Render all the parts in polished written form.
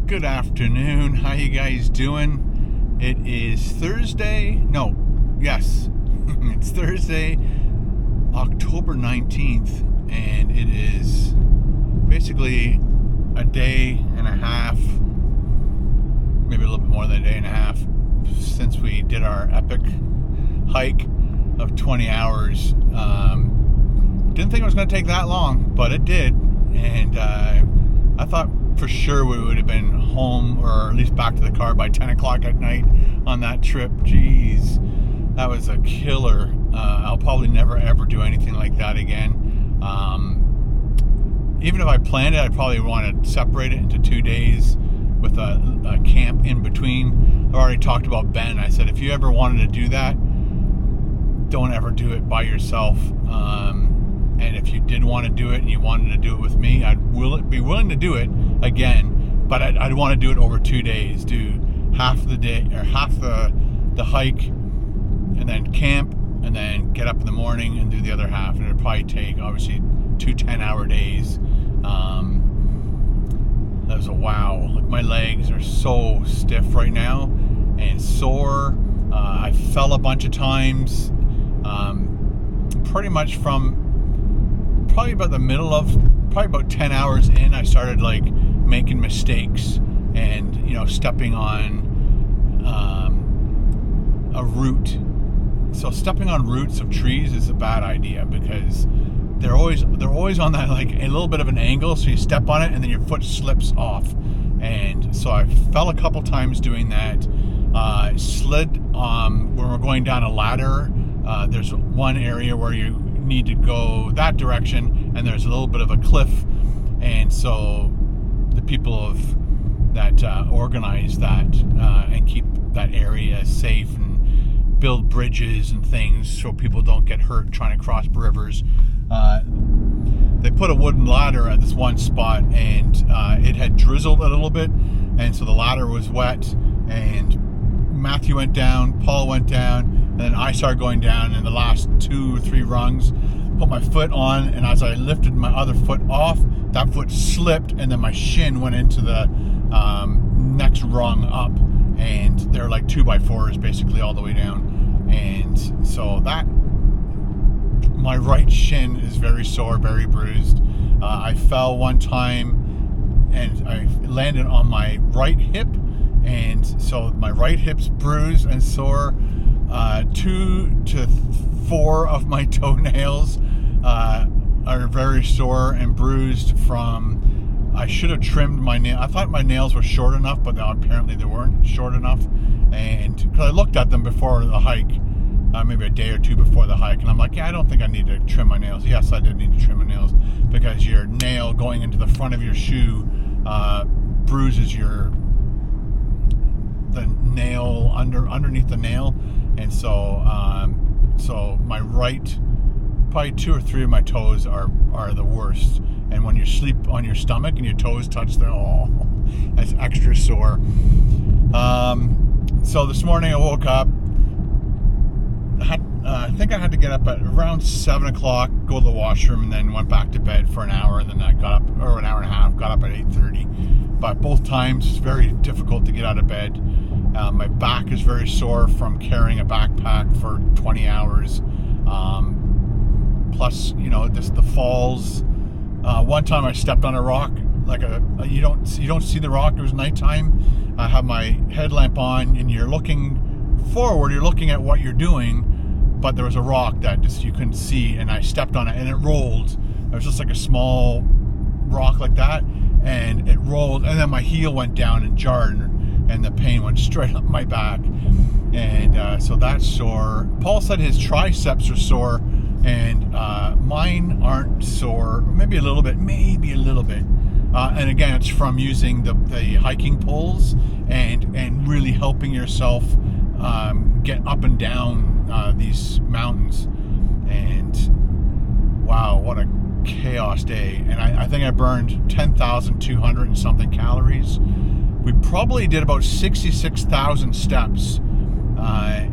Good afternoon. How you guys doing? It is Thursday. It's Thursday, October 19th, and it is basically a day and a half, maybe a little bit more than a day and a half, since we did our epic hike of 20 hours. Didn't think it was going to take that long, but it did, and I thought for sure we would have been home, or at least back to the car by 10 o'clock at night on that trip. Jeez, that was a killer. I'll probably never ever do anything like that again. Even if I planned it, I'd probably want to separate it into 2 days with a camp in between. I've already talked about Ben. I said, if you ever wanted to do that, don't ever do it by yourself. And if you did want to do it and you wanted to do it with me, I'd be willing to do it again, but I'd want to do it over 2 days. Do half the day, or half the hike, and then camp, and then get up in the morning and do the other half. And it'd probably take, obviously, 2 10-hour days. That was a wow. Like, my legs are so stiff right now and sore. I fell a bunch of times. Pretty much from probably about the middle of, probably about 10 hours in, I started like making mistakes and, stepping on a root. So stepping on roots of trees is a bad idea, because they're always on that, like, a little bit of an angle, so you step on it and then your foot slips off. And so I fell a couple times doing that. Slid when we're going down a ladder. There's one area where you need to go that direction, and there's a little bit of a cliff, and so the people that organize that and keep that area safe and build bridges and things so people don't get hurt trying to cross rivers, they put a wooden ladder at this one spot, and it had drizzled a little bit, and so the ladder was wet, and Matthew went down, Paul went down, and then I started going down, and the last 2 or 3 rungs, put my foot on, and as I lifted my other foot off, that foot slipped, and then my shin went into the next rung up, and they're like 2x4s basically all the way down. And so that, my right shin is very sore, very bruised. I fell one time, and I landed on my right hip, and so my right hip's bruised and sore. 2 to 4 of my toenails are very sore and bruised from, I should have trimmed my nail. I thought my nails were short enough, but apparently they weren't short enough. And because I looked at them before the hike, maybe a day or 2 before the hike, and I'm like, yeah, I don't think I need to trim my nails. Yes, I did need to trim my nails, because your nail going into the front of your shoe bruises the nail underneath the nail. And so so my right, probably 2 or 3 of my toes are the worst. And when you sleep on your stomach and your toes touch that's extra sore. So this morning I woke up, I think I had to get up at around 7 o'clock, go to the washroom, and then went back to bed for an hour, and then I got up, or an hour and a half, got up at 8:30. But both times it's very difficult to get out of bed. My back is very sore from carrying a backpack for 20 hours. Plus, just the falls. One time I stepped on a rock, like you don't see the rock. It was nighttime. I have my headlamp on, and you're looking forward. You're looking at what you're doing, but there was a rock that just you couldn't see, and I stepped on it, and it rolled. It was just like a small rock like that, and it rolled, and then my heel went down and jarred, and the pain went straight up my back. And so that's sore. Paul said his triceps are sore, and mine aren't sore. Maybe a little bit. And again, it's from using the hiking poles and really helping yourself get up and down these mountains. And wow, what a chaos day. And I think I burned 10,200 and something calories. We probably did about 66,000 steps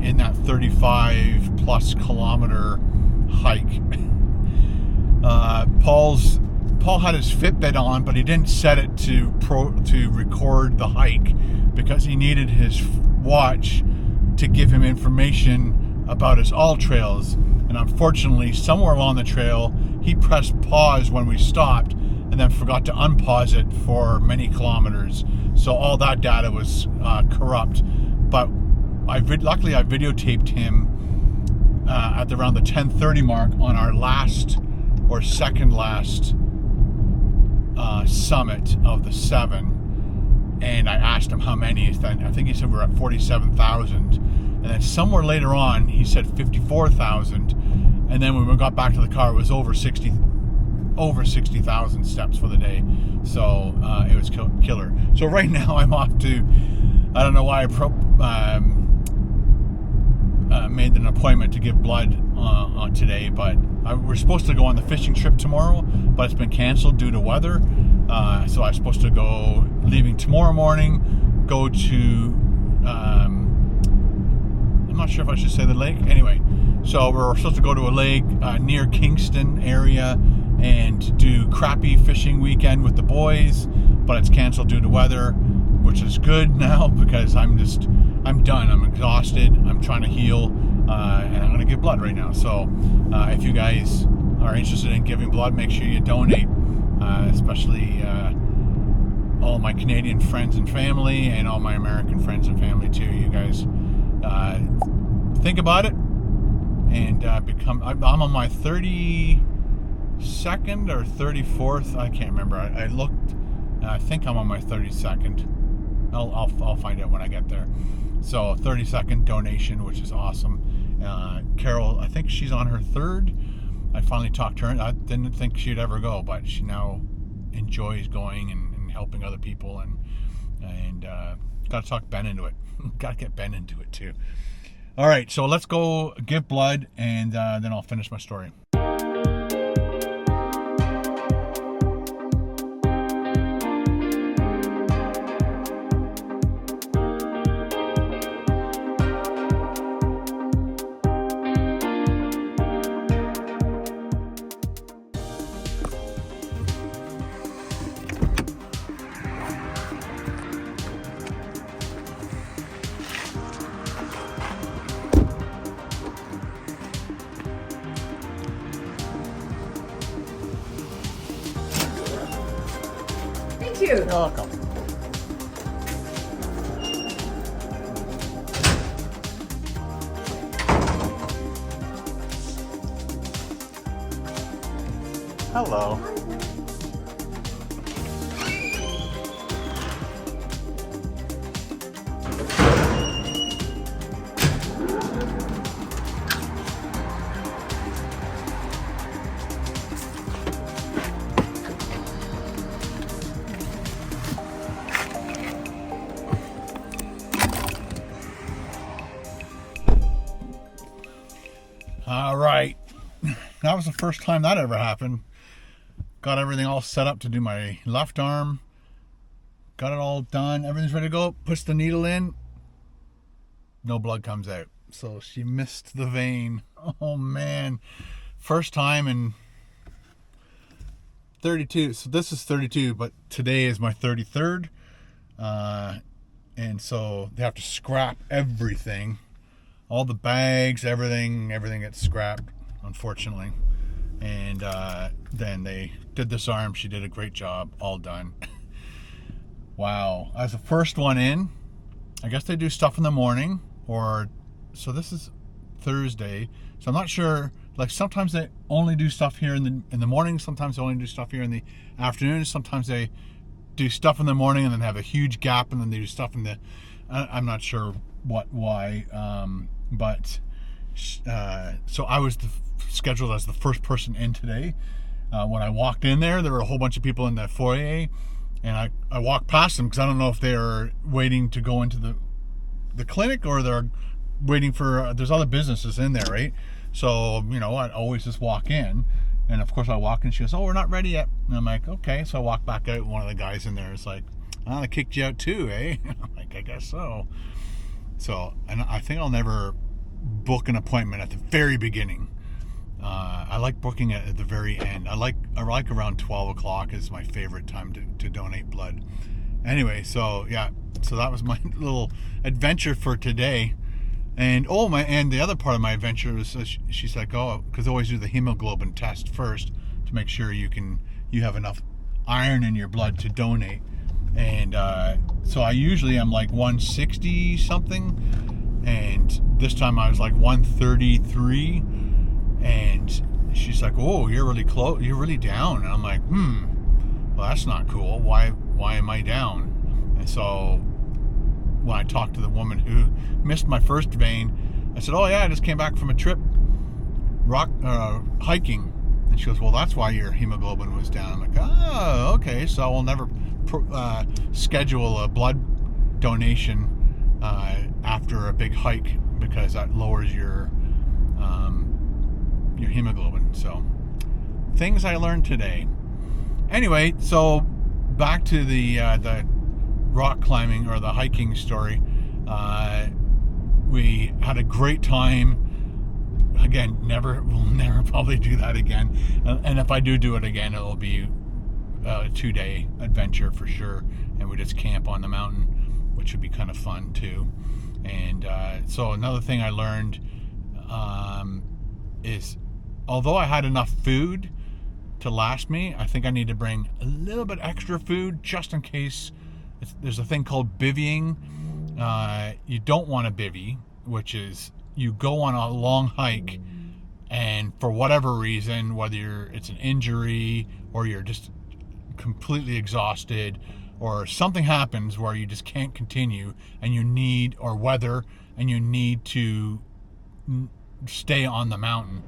in that 35 plus kilometer hike. Paul's Paul had his Fitbit on, but he didn't set it to record the hike because he needed his watch to give him information about his all trails. And unfortunately, somewhere along the trail, he pressed pause when we stopped and then forgot to unpause it for many kilometers. So all that data was corrupt. But luckily I videotaped him at around the 10:30 mark on our last or second last summit of the 7. And I asked him how many. I think he said we're at 47,000. And then somewhere later on, he said 54,000. And then when we got back to the car, it was over 60,000 steps for the day. So it was killer. So right now I'm off to, I don't know why I made an appointment to give blood on today, but we're supposed to go on the fishing trip tomorrow, but it's been canceled due to weather. So I'm supposed to go, leaving tomorrow morning, go to, I'm not sure if I should say the lake. Anyway, so we're supposed to go to a lake near Kingston area and do crappie fishing weekend with the boys, but it's canceled due to weather, which is good now because I'm done. I'm exhausted. I'm trying to heal, and I'm going to give blood right now. So if you guys are interested in giving blood, make sure you donate, especially all my Canadian friends and family and all my American friends and family too. You guys think about it and become. I'm on my 32nd or 34th. I can't remember. I looked. I think I'm on my 32nd. I'll find out when I get there. So 32nd donation, which is awesome. Carol, I think she's on her 3rd. I finally talked to her. I didn't think she'd ever go, but she now enjoys going and helping other people, and got to talk Ben into it. Got to get Ben into it too. All right, so let's go give blood, and then I'll finish my story. Thank you. You're welcome. Hello. All right. That was the first time that ever happened. Got everything all set up to do my left arm. Got it all done. Everything's ready to go. Push the needle in. No blood comes out. So she missed the vein. Oh, man. First time in 32. So this is 32, but today is my 33rd. And so they have to scrap everything. All the bags, everything gets scrapped, unfortunately. And then they did this arm. She did a great job. All done. Wow. I was the first one in. I guess they do stuff in the morning, so this is Thursday. So I'm not sure. Like sometimes they only do stuff here in the morning. Sometimes they only do stuff here in the afternoon. Sometimes they do stuff in the morning and then have a huge gap, and then they do stuff in the. I'm not sure why. But so I was scheduled as the first person in today. When I walked in there were a whole bunch of people in the foyer, and I walked past them because I don't know if they're waiting to go into the clinic or they're waiting for. There's other businesses in there, right? So I always just walk in, and of course I walk in. She goes, "Oh, we're not ready yet." And I'm like, "Okay." So I walk back out. One of the guys in there is like, "Oh, I kicked you out too, eh?" I'm like, "I guess so." So, and I think I'll never book an appointment at the very beginning. I like booking it at the very end. I like around 12 o'clock is my favorite time to donate blood. Anyway, so yeah, so that was my little adventure for today. And and the other part of my adventure was she's like, because I always do the hemoglobin test first to make sure you have enough iron in your blood to donate. And so I usually am like 160 something, and this time I was like 133. And she's like, "Oh, you're really close. You're really down." And I'm like, well, that's not cool. Why am I down? And so when I talked to the woman who missed my first vein, I said, "Oh yeah, I just came back from a trip hiking." And she goes, "Well, that's why your hemoglobin was down." I'm like, "Oh, okay. So I'll never schedule a blood donation after a big hike because that lowers your hemoglobin." So things I learned today. Anyway, so back to the rock climbing or the hiking story. We had a great time. Again, we'll never probably do that again. And if I do it again, it'll be a 2-day adventure for sure. And we just camp on the mountain, which would be kind of fun too. And so another thing I learned is, although I had enough food to last me, I think I need to bring a little bit extra food just in case. There's a thing called bivvying. You don't want to bivvy, which is you go on a long hike, and for whatever reason, whether it's an injury or you're just completely exhausted, or something happens where you just can't continue, and you need to stay on the mountain.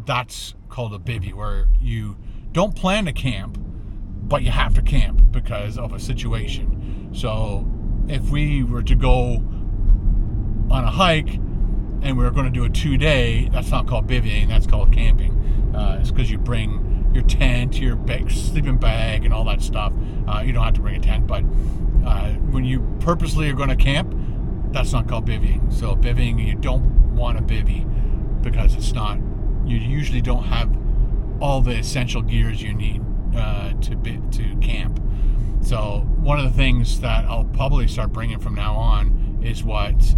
That's called a bivvy, where you don't plan to camp, but you have to camp because of a situation. So if we were to go on a hike and we were going to do a 2-day, that's not called bivvying, that's called camping. It's because you bring your tent, your sleeping bag, and all that stuff. You don't have to bring a tent, but when you purposely are going to camp, that's not called bivvying. So bivvying, you don't want to bivvy because you usually don't have all the essential gears you need to camp. So one of the things that I'll probably start bringing from now on is what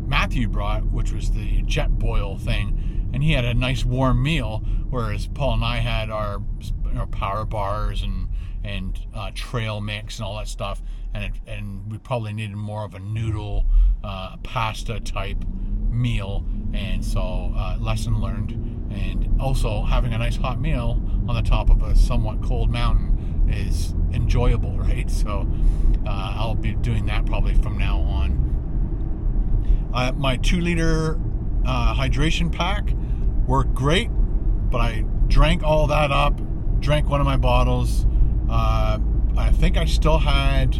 Matthew brought, which was the jet boil thing, and he had a nice warm meal, whereas Paul and I had our power bars and trail mix and all that stuff, and we probably needed more of a noodle pasta type meal. And so lesson learned. And also having a nice hot meal on the top of a somewhat cold mountain is enjoyable, right? So I'll be doing that probably from now on. My 2-liter hydration pack worked great, but I drank all that up, drank one of my bottles. I think I still had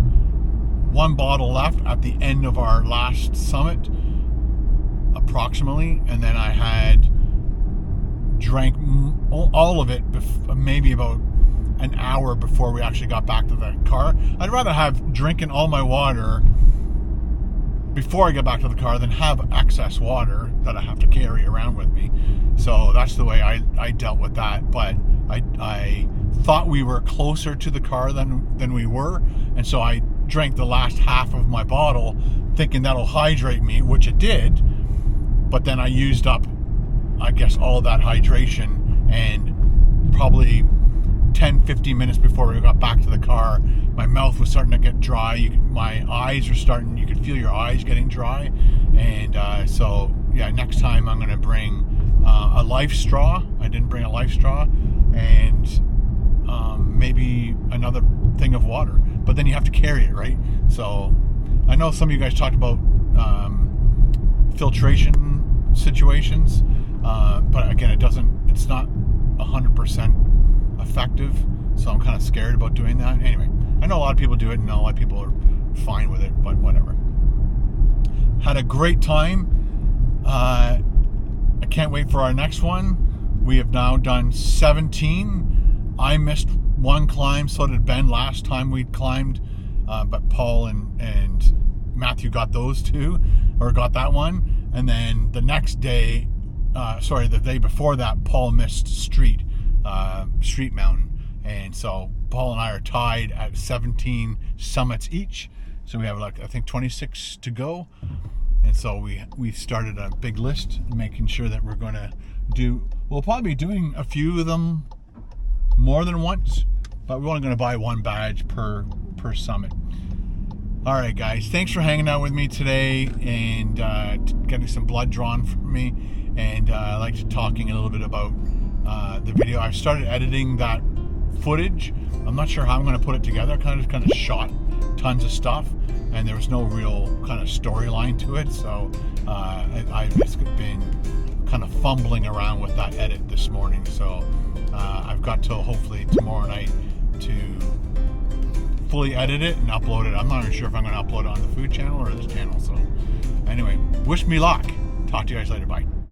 one bottle left at the end of our last summit, approximately, and then I had drank all of it maybe about an hour before we actually got back to the car. I'd rather have drinking all my water before I get back to the car than have excess water that I have to carry around with me. So that's the way I dealt with that. But I thought we were closer to the car than we were, and so I drank the last half of my bottle thinking that'll hydrate me, which it did. But then I used up, I guess, all of that hydration, and probably 10-15 minutes before we got back to the car, my mouth was starting to get dry. My eyes were starting, you could feel your eyes getting dry. And so yeah, next time I'm going to bring a life straw. I didn't bring a life straw, and maybe another thing of water, but then you have to carry it, right? So I know some of you guys talked about filtration situations, but again, it's not 100% effective, so I'm kind of scared about doing that. Anyway, I know a lot of people do it, and a lot of people are fine with it, but whatever. Had a great time. I can't wait for our next one. We have now done 17. I missed one climb, so did Ben last time we climbed, but Paul and Matthew got those two, or got that one. And then the next day the day before that, Paul missed Street Mountain. And so Paul and I are tied at 17 summits each. So we have I think 26 to go. And so we started a big list, making sure that we're going to we'll probably be doing a few of them more than once, but we're only going to buy one badge per summit. All right, guys, thanks for hanging out with me today and getting some blood drawn from me. And I liked talking a little bit about the video. I've started editing that footage. I'm not sure how I'm going to put it together. Kind of shot tons of stuff, and there was no real kind of storyline to it. So I've just been kind of fumbling around with that edit this morning. So I've got till hopefully tomorrow night to fully edit it and upload it. I'm not even sure if I'm going to upload it on the food channel or this channel. So anyway, wish me luck. Talk to you guys later. Bye.